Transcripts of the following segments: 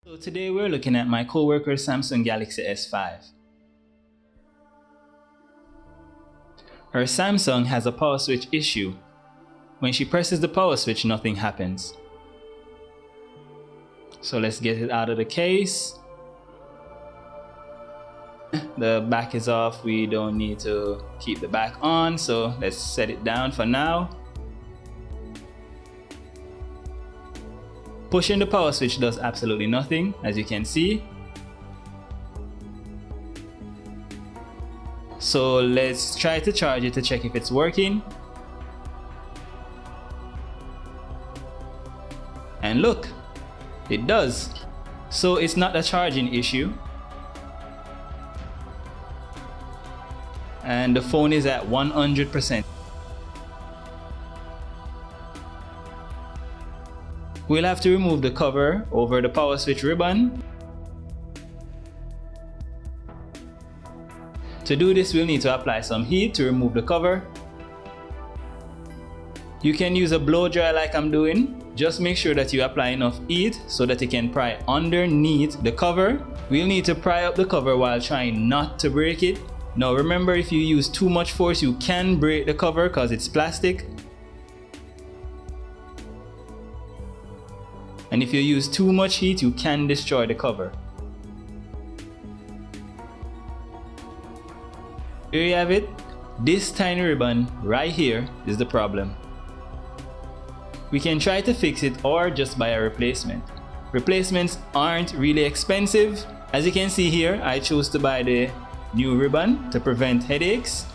So today we're looking at my coworker's Samsung Galaxy S5. Her Samsung has a power switch issue. When she presses the power switch, nothing happens. So let's get it out of the case. The back is off, we don't need to keep the back on, so let's set it down for now. Pushing the power switch does absolutely nothing, as you can see. So let's try to charge it to check if it's working. And look, it does. So it's not a charging issue. And the phone is at 100%. We'll have to remove the cover over the power switch ribbon. To do this, we'll need to apply some heat to remove the cover. You can use a blow dry like I'm doing. Just make sure that you apply enough heat so that it can pry underneath the cover. We'll need to pry up the cover while trying not to break it. Now remember, if you use too much force, you can break the cover because it's plastic. And if you use too much heat, you can destroy the cover. Here you have it. This tiny ribbon right here is the problem. We can try to fix it or just buy a replacement. Replacements aren't really expensive. As you can see here, I chose to buy the new ribbon to prevent headaches.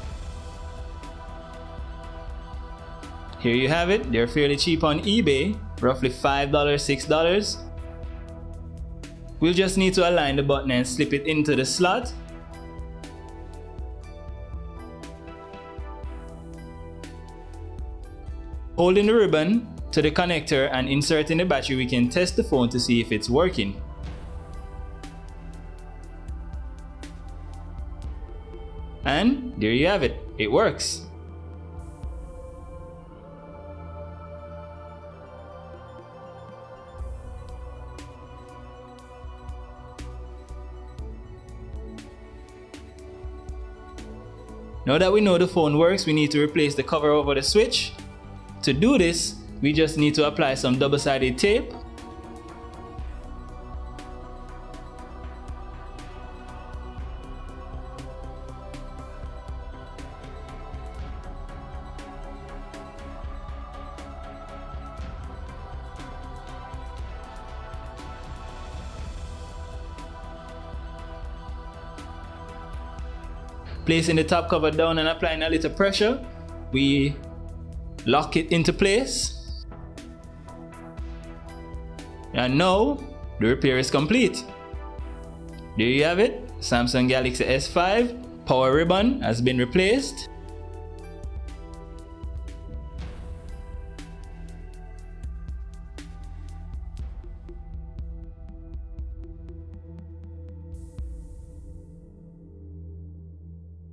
Here you have it. They're fairly cheap on eBay, roughly $5, $6. We'll just need to align the button and slip it into the slot. Holding the ribbon to the connector and inserting the battery, we can test the phone to see if it's working. And there you have it. It works. Now that we know the phone works, we need to replace the cover over the switch. To do this, we just need to apply some double-sided tape. Placing the top cover down and applying a little pressure, we lock it into place. And now the repair is complete. There you have it. Samsung Galaxy S5 power ribbon has been replaced.